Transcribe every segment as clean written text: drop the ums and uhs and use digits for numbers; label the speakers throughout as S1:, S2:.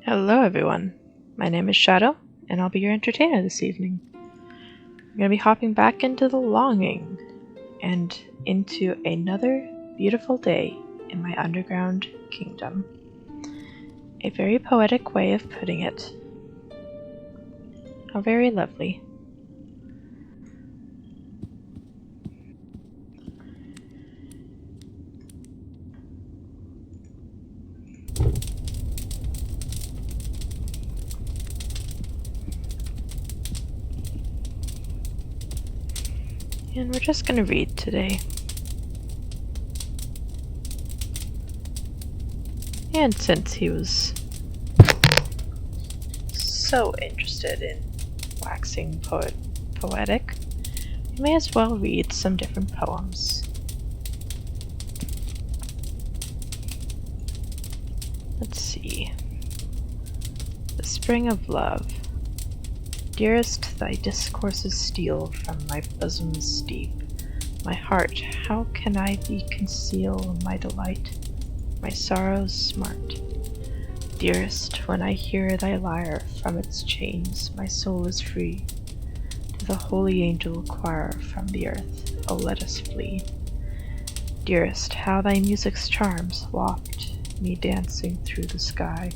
S1: Hello, everyone. My name is Shadow, and I'll be your entertainer this evening. I'm going to be hopping back into the longing and into another beautiful day in my underground kingdom. A very poetic way of putting it. How very lovely. And we're just going to read today. And since he was so interested in waxing poetic, we may as well read some different poems. Let's see. The Spring of Love. Dearest, thy discourses steal from my bosom's deep. My heart, how can I thee conceal my delight, my sorrow's smart? Dearest, when I hear thy lyre from its chains, my soul is free. To the holy angel choir from the earth, oh let us flee. Dearest, how thy music's charms waft me dancing through the sky.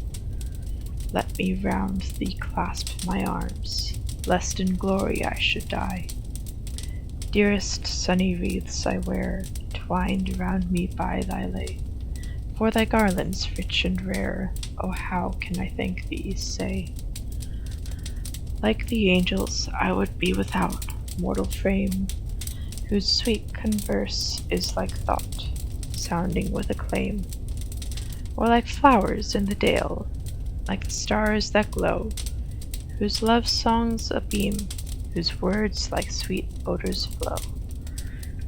S1: Let me round thee clasp my arms, lest in glory I should die. Dearest, sunny wreaths I wear, twined round me by thy lay. For thy garlands rich and rare, oh how can I thank thee, say. Like the angels I would be without mortal frame, whose sweet converse is like thought, sounding with acclaim. Or like flowers in the dale, like the stars that glow, whose love song's a beam, whose words like sweet odors flow.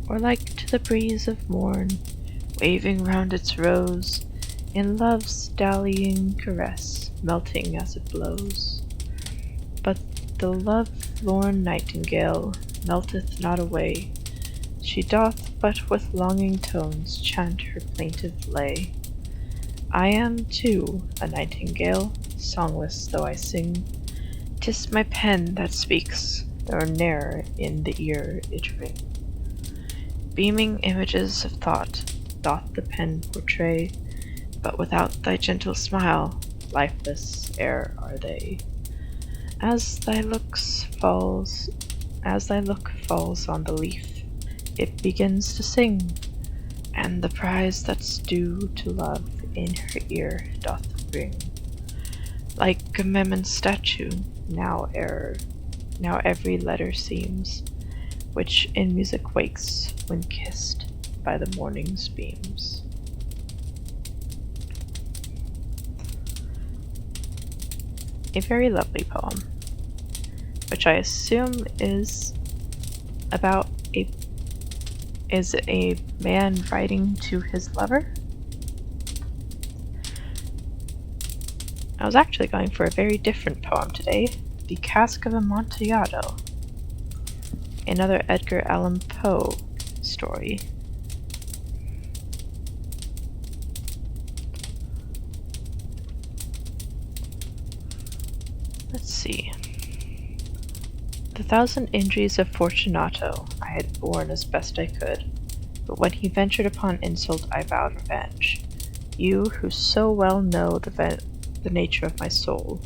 S1: Or like to the breeze of morn, waving round its rose, in love's dallying caress, melting as it blows. But the love-lorn nightingale melteth not away, she doth but with longing tones chant her plaintive lay. I am, too, a nightingale, songless though I sing. 'Tis my pen that speaks, though ne'er in the ear it ring. Beaming images of thought doth the pen portray, but without thy gentle smile, lifeless e'er are they. As thy look falls on the leaf, it begins to sing, and the prize that's due to love in her ear doth bring. Like a Memnon's statue, now every letter seems, which in music wakes when kissed by the morning's beams. A very lovely poem, which I assume is a man writing to his lover. I was actually going for a very different poem today, The Cask of Amontillado, another Edgar Allen Poe story. Let's see. The 1,000 injuries of Fortunato I had borne as best I could, but when he ventured upon insult I vowed revenge. You, who so well know the nature of my soul,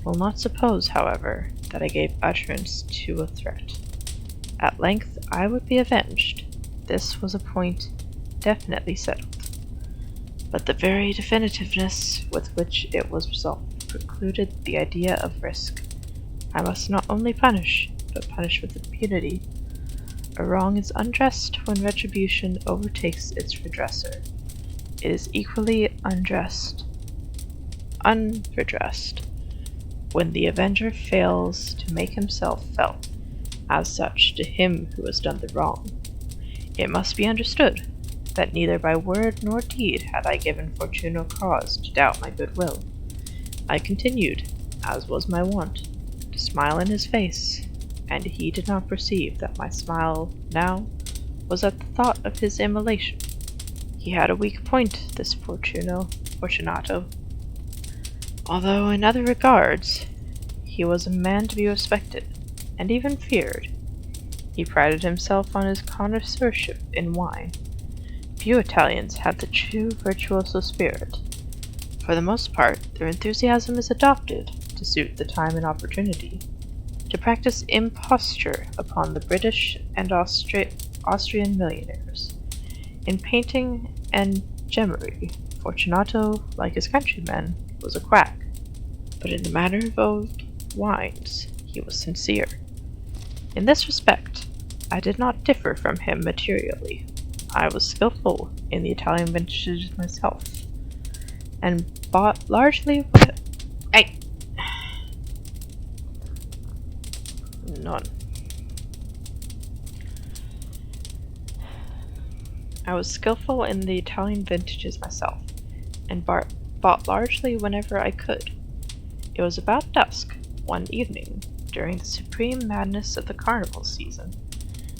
S1: will not suppose, however, that I gave utterance to a threat. At length I would be avenged. This was a point definitely settled. But the very definitiveness with which it was resolved precluded the idea of risk. I must not only punish, but punish with impunity. A wrong is unjust when retribution overtakes its redresser. It is equally unredressed when the avenger fails to make himself felt as such to him who has done the wrong. It must be understood that neither by word nor deed had I given Fortuno cause to doubt my good will. I continued, as was my wont, to smile in his face, and he did not perceive that my smile now was at the thought of his immolation. He had a weak point, this Fortunato. Although in other regards, he was a man to be respected, and even feared. He prided himself on his connoisseurship in wine. Few Italians have the true virtuoso spirit. For the most part, their enthusiasm is adopted to suit the time and opportunity, to practice imposture upon the British and Austrian millionaires. In painting and gemmery, Fortunato, like his countrymen, was a quack, but in the matter of old wines, he was sincere. In this respect, I did not differ from him materially. I was skillful in the Italian vintages myself, and bought largely what None. I was skillful in the Italian vintages myself, and bought largely whenever I could. It was about dusk, one evening, during the supreme madness of the carnival season,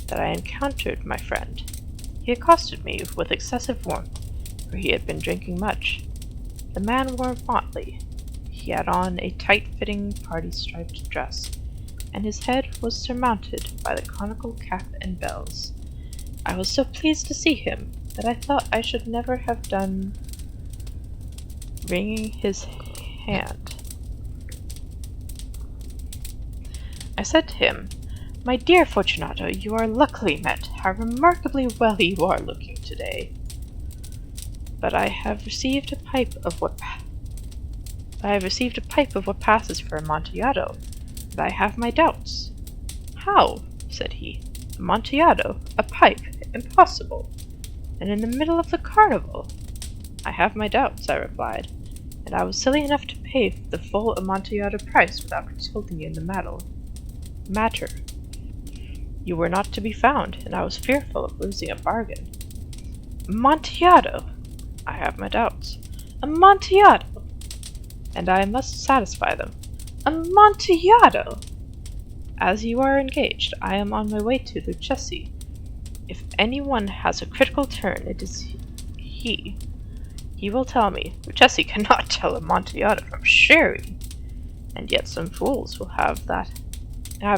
S1: that I encountered my friend. He accosted me with excessive warmth, for he had been drinking much. The man wore motley. He had on a tight-fitting party-striped dress, and his head was surmounted by the conical cap and bells. I was so pleased to see him that I thought I should never have done wringing his hand. I said to him, "My dear Fortunato, you are luckily met. How remarkably well you are looking today. But I have received a pipe of what passes for Amontillado, and I have my doubts." "How?" said he. "Amontillado? A pipe? Impossible! And in the middle of the carnival?" "I have my doubts," I replied, "and I was silly enough to pay the full Amontillado price without consulting you in the matter. You were not to be found, and I was fearful of losing a bargain." "Amontillado?" "I have my doubts." "Amontillado?" "And I must satisfy them." "Amontillado?" "As you are engaged, I am on my way to Lucchesi. If anyone has a critical turn, it is he. He will tell me, Lucchesi cannot tell Amontillado from sherry, and yet some fools will have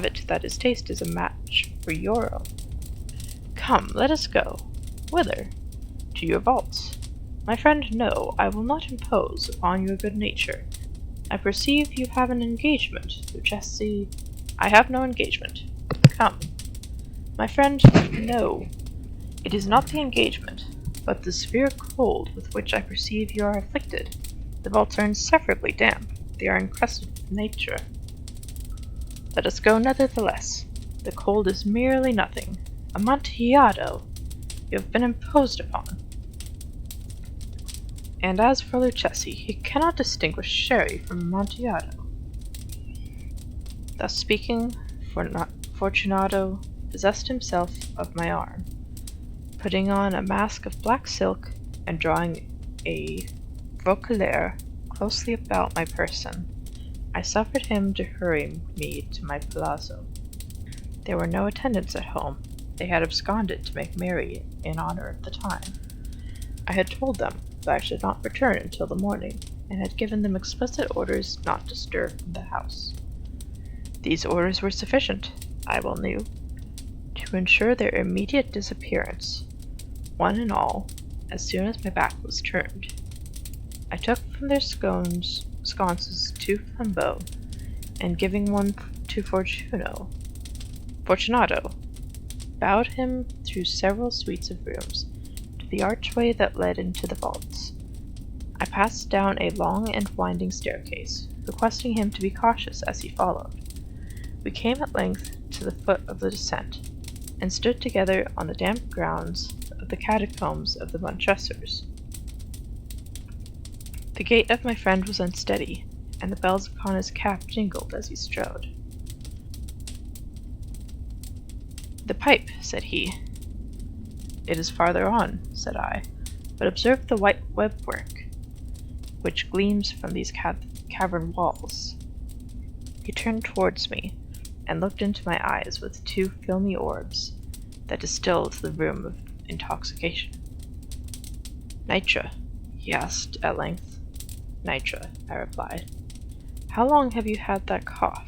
S1: it that his taste is a match for your own. Come, let us go." "Whither?" "To your vaults." "My friend, no, I will not impose upon your good nature. I perceive you have an engagement, Lucchesi." "I have no engagement. Come." "My friend, no. It is not the engagement, but the severe cold with which I perceive you are afflicted. The vaults are insufferably damp. They are encrusted with nature." "Let us go nevertheless. The cold is merely nothing. Amontillado! You have been imposed upon." And as for Lucchesi, he cannot distinguish sherry from Amontillado. Thus speaking, Fortunato possessed himself of my arm, putting on a mask of black silk and drawing a vocalaire closely about my person. I suffered him to hurry me to my palazzo. There were no attendants at home. They had absconded to make merry in honor of the time. I had told them that I should not return until the morning, and had given them explicit orders not to stir from the house. These orders were sufficient, I well knew, to ensure their immediate disappearance, one and all, as soon as my back was turned. I took from their sconces 2 flambeaux, and giving one to Fortunato, bowed him through several suites of rooms to the archway that led into the vaults. I passed down a long and winding staircase, requesting him to be cautious as he followed. We came at length to the foot of the descent, and stood together on the damp grounds of the catacombs of the Montresors. The gait of my friend was unsteady, and the bells upon his cap jingled as he strode. "The pipe," said he. "It is farther on," said I, "but observe the white webwork which gleams from these cavern walls." He turned towards me, and looked into my eyes with 2 filmy orbs that distilled the rheum of intoxication. "Nitre?" he asked at length. "Nitre," I replied. How long have you had that cough?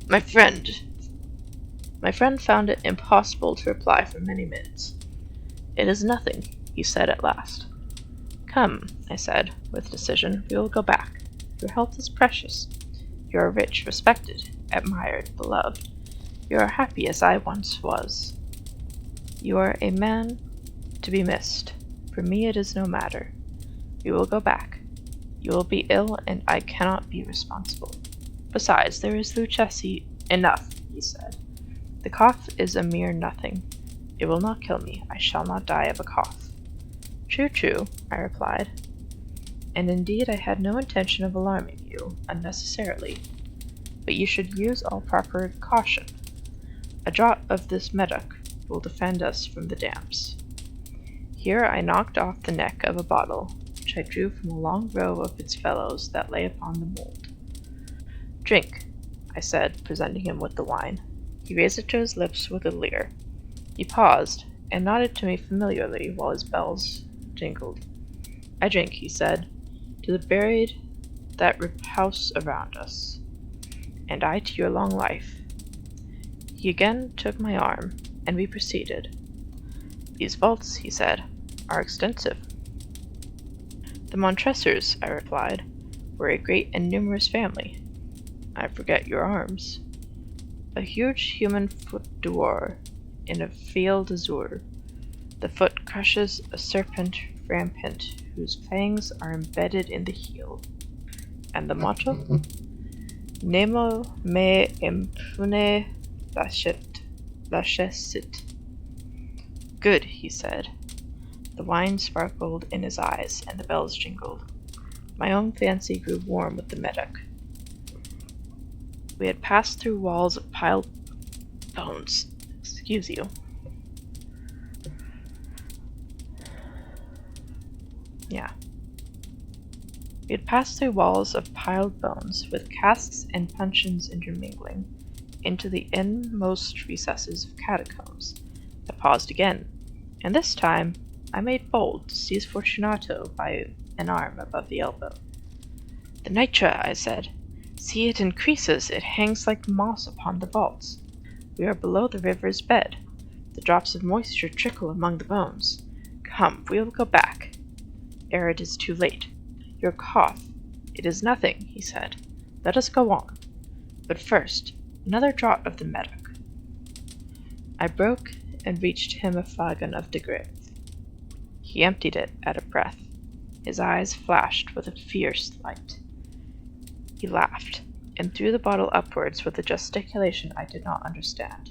S1: My friend found it impossible to reply for many minutes. It is nothing, he said at last. Come, I said, with decision, we will go back. Your health is precious. You are rich, respected, admired, beloved. You are happy as I once was. You are a man to be missed. For me it is no matter. We will go back. You will be ill, and I cannot be responsible. Besides, there is Lucchesi. Enough, he said. The cough is a mere nothing. It will not kill me. I shall not die of a cough. True, true, I replied. And indeed I had no intention of alarming you unnecessarily. But you should use all proper caution. A draught of this medoc will defend us from the damps. Here I knocked off the neck of a bottle, which I drew from a long row of its fellows that lay upon the mould. Drink, I said, presenting him with the wine. He raised it to his lips with a leer. He paused, and nodded to me familiarly while his bells jingled. I drink, he said, to the buried that repose around us, and I to your long life. He again took my arm, and we proceeded. These vaults, he said, are extensive. The Montresors, I replied, were a great and numerous family. I forget your arms. A huge human foot d'or in a field azure. The foot crushes a serpent rampant, whose fangs are embedded in the heel. And the motto? Nemo me impune lacessit. Good, he said. The wine sparkled in his eyes, and the bells jingled. My own fancy grew warm with the medoc. We had passed through walls of piled bones. Excuse you. We had passed through walls of piled bones, with casks and puncheons intermingling, into the inmost recesses of catacombs. I paused again, and this time I made bold to seize Fortunato by an arm above the elbow. The nitre, I said. See, it increases. It hangs like moss upon the vaults. We are below the river's bed. The drops of moisture trickle among the bones. Come, we will go back, ere it is too late. Your cough. It is nothing, he said. Let us go on. But first, another draught of the medoc. I broke and reached him a flagon of de Grave. He emptied it at a breath. His eyes flashed with a fierce light. He laughed, and threw the bottle upwards with a gesticulation I did not understand.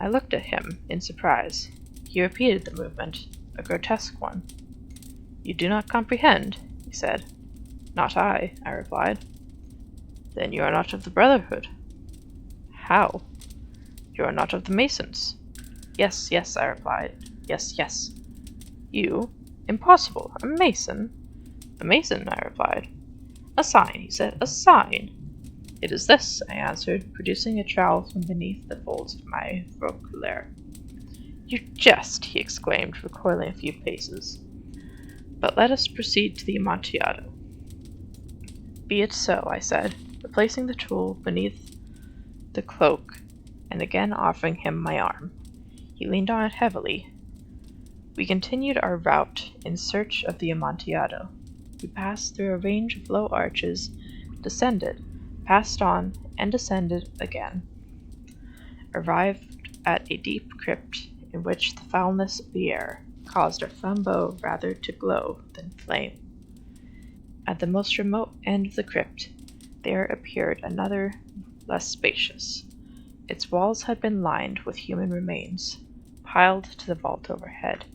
S1: I looked at him in surprise. He repeated the movement, a grotesque one. You do not comprehend, he said. Not I replied. Then you are not of the Brotherhood. How? You are not of the Masons. Yes, yes, I replied. Yes, yes. You? Impossible. A Mason? A Mason, I replied. A sign, he said. A sign. It is this, I answered, producing a trowel from beneath the folds of my roquelaire. You jest, he exclaimed, recoiling a few paces. But let us proceed to the Amontillado. Be it so, I said, replacing the tool beneath the cloak and again offering him my arm. He leaned on it heavily. We continued our route in search of the Amontillado. We passed through a range of low arches, descended, passed on, and descended again. Arrived at a deep crypt in which the foulness of the air caused our flambeaux rather to glow than flame. At the most remote end of the crypt there appeared another, less spacious. Its walls had been lined with human remains, piled to the vault overhead,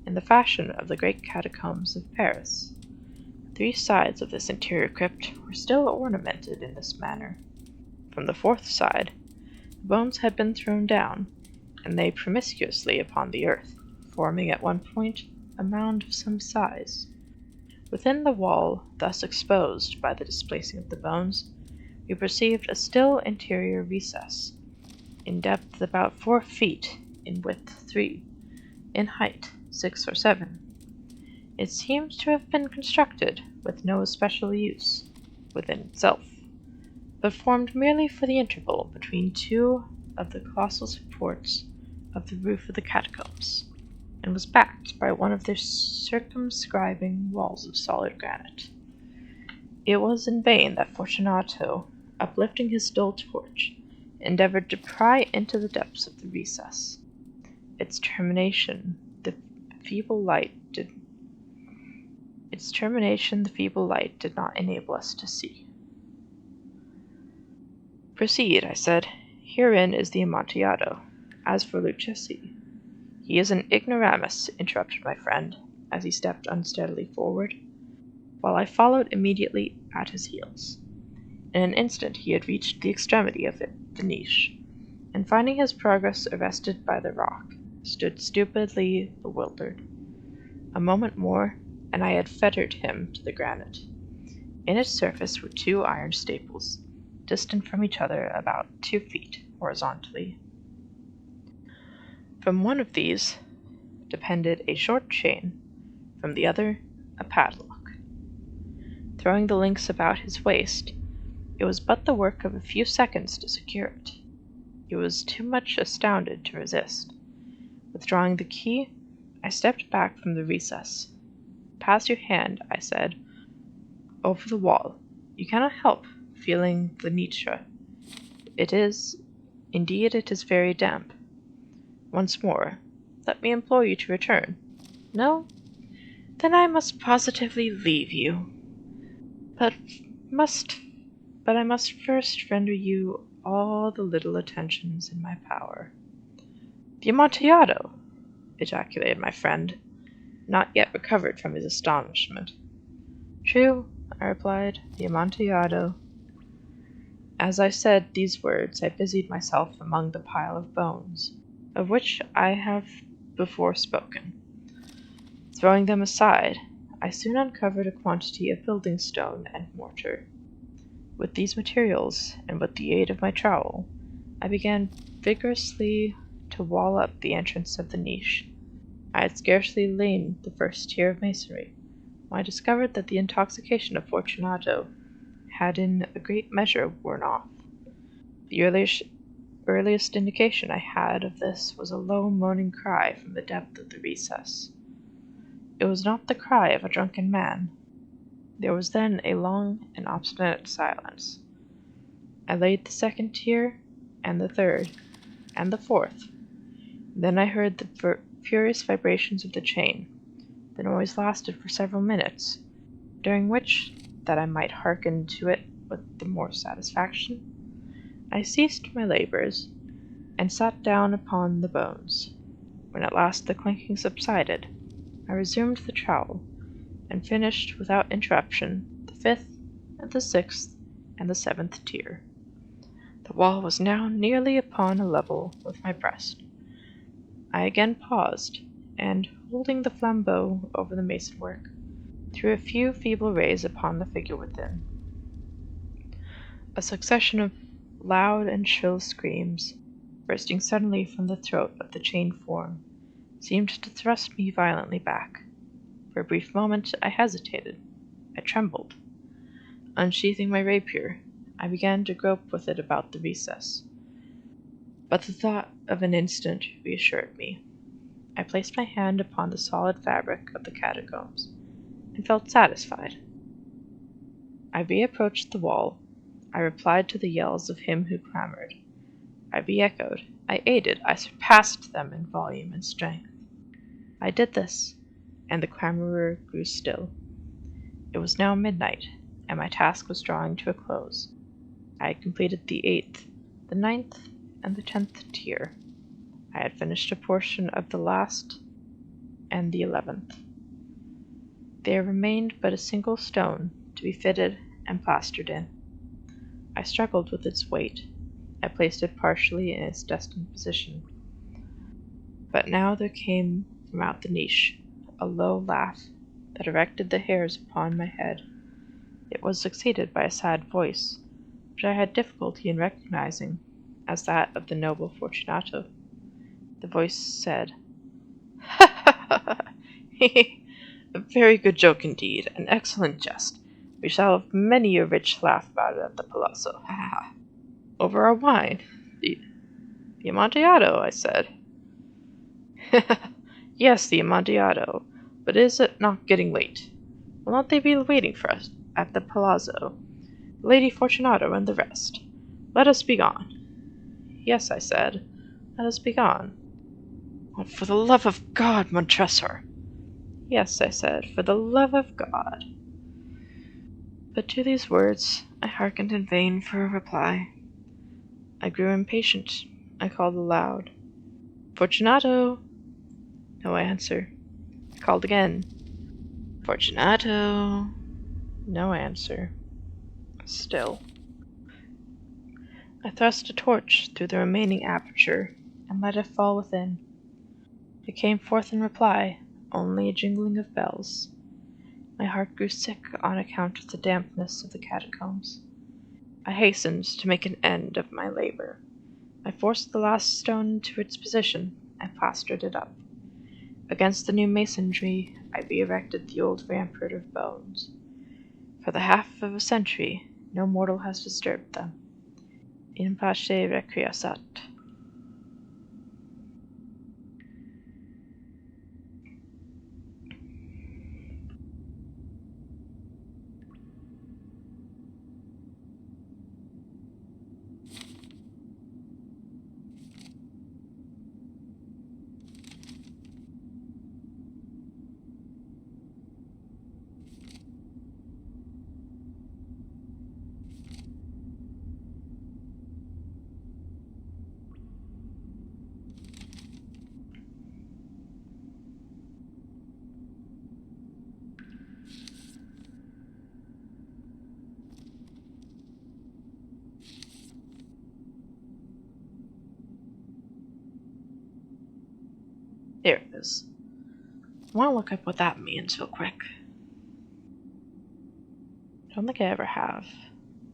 S1: in the fashion of the great catacombs of Paris. 3 sides of this interior crypt were still ornamented in this manner. From the 4th side, the bones had been thrown down, and lay promiscuously upon the earth, forming at one point a mound of some size. Within the wall thus exposed by the displacing of the bones, we perceived a still interior recess, in depth about 4 feet, in width 3, in height 6 or 7. It seems to have been constructed with no special use within itself, but formed merely for the interval between two of the colossal supports of the roof of the catacombs, and was backed by one of their circumscribing walls of solid granite. It was in vain that Fortunato, uplifting his dull torch, endeavored to pry into the depths of the recess. Its termination the feeble light did not enable us to see. "Proceed," I said. "Herein is the Amontillado. As for Luchesi—" "He is an ignoramus," interrupted my friend, as he stepped unsteadily forward, while I followed immediately at his heels. In an instant he had reached the extremity of the niche, and finding his progress arrested by the rock, stood stupidly bewildered. A moment more, and I had fettered him to the granite. In its surface were two iron staples, distant from each other about 2 feet horizontally. From one of these depended a short chain, from the other a padlock. Throwing the links about his waist, it was but the work of a few seconds to secure it. He was too much astounded to resist. Withdrawing the key, I stepped back from the recess. "Pass your hand," I said, "over the wall. You cannot help feeling the nitre. Indeed it is very damp. Once more, let me implore you to return. No? Then I must positively leave you. But I must first render you all the little attentions in my power." "The Amontillado!" ejaculated my friend, not yet recovered from his astonishment. "True," I replied, "the Amontillado." As I said these words, I busied myself among the pile of bones, of which I have before spoken. Throwing them aside, I soon uncovered a quantity of building stone and mortar. With these materials, and with the aid of my trowel, I began vigorously to wall up the entrance of the niche. I had scarcely laid the first tier of masonry, when I discovered that the intoxication of Fortunato had in a great measure worn off. The earliest indication I had of this was a low moaning cry from the depth of the recess. It was not the cry of a drunken man. There was then a long and obstinate silence. I laid the second tier, and the third, and the fourth. Then I heard the furious vibrations of the chain. The noise lasted for several minutes, during which, that I might hearken to it with the more satisfaction, I ceased my labors, and sat down upon the bones. When at last the clinking subsided, I resumed the trowel, and finished without interruption the 5th, and the 6th, and the 7th tier. The wall was now nearly upon a level with my breast. I again paused, and, holding the flambeau over the mason-work, threw a few feeble rays upon the figure within. A succession of loud and shrill screams, bursting suddenly from the throat of the chained form, seemed to thrust me violently back. For a brief moment I hesitated. I trembled. Unsheathing my rapier, I began to grope with it about the recess. But the thought of an instant reassured me. I placed my hand upon the solid fabric of the catacombs, and felt satisfied. I reapproached the wall. I replied to the yells of him who clamored. I re-echoed. I aided. I surpassed them in volume and strength. I did this, and the clamorer grew still. It was now midnight, and my task was drawing to a close. I had completed the 8th, the 9th, and the 10th tier. I had finished a portion of the last and the 11th. There remained but a single stone to be fitted and plastered in. I struggled with its weight. I placed it partially in its destined position. But now there came from out the niche a low laugh that erected the hairs upon my head. It was succeeded by a sad voice, which I had difficulty in recognizing as that of the noble Fortunato. The voice said, "Ha ha ha! A very good joke indeed, an excellent jest. We shall have many a rich laugh about it at the palazzo. Ha ha ha. Over our wine. The Amontillado, I said. Yes, the Amontillado. But is it not getting late? Will not they be waiting for us at the palazzo? Lady Fortunato and the rest. Let us be gone. Yes, I said. Let us be gone. Oh, for the love of God, Montressor! Yes, I said, for the love of God. But to these words I hearkened in vain for a reply. I grew impatient. I called aloud. Fortunato! No answer. I called again. Fortunato! No answer. Still. I thrust a torch through the remaining aperture and let it fall within. It came forth in reply, only a jingling of bells. My heart grew sick on account of the dampness of the catacombs. I hastened to make an end of my labor. I forced the last stone into its position and plastered it up. Against the new masonry I re-erected the old rampart of bones. For the half of a century no mortal has disturbed them. In pace requiescat. There it is. I want to look up what that means real quick. I don't think I ever have.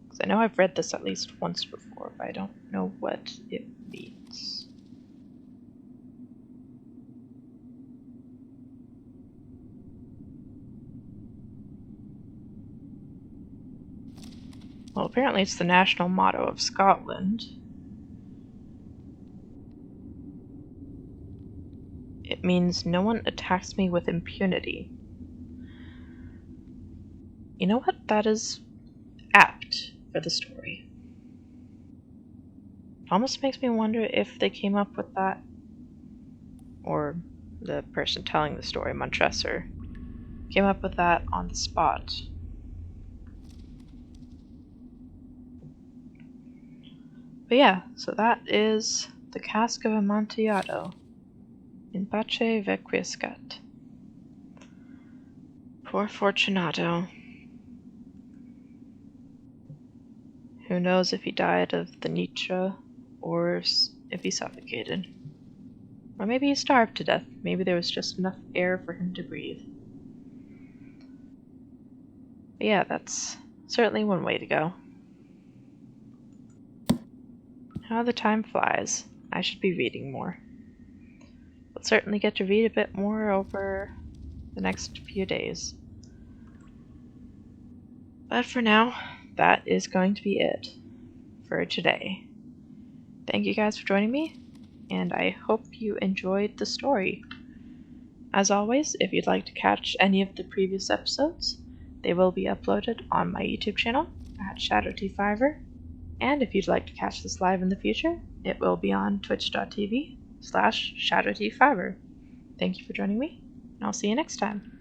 S1: Because I know I've read this at least once before, but I don't know what it means. Well, apparently it's the national motto of Scotland. It means no one attacks me with impunity. You know what? That is apt for the story. It almost makes me wonder if they came up with that, or the person telling the story, Montressor, came up with that on the spot. But yeah, so that is the Cask of Amontillado. In pace requiescat. Poor Fortunato. Who knows if he died of the nitra, or if he suffocated. Or maybe he starved to death. Maybe there was just enough air for him to breathe. But yeah, that's certainly one way to go. How the time flies. I should be reading more. We'll certainly get to read a bit more over the next few days. But for now, that is going to be it for today. Thank you guys for joining me, and I hope you enjoyed the story. As always, if you'd like to catch any of the previous episodes, they will be uploaded on my YouTube channel at ShadowT5er, and if you'd like to catch this live in the future, it will be on twitch.tv/ShadowT5er. Thank you for joining me, and I'll see you next time.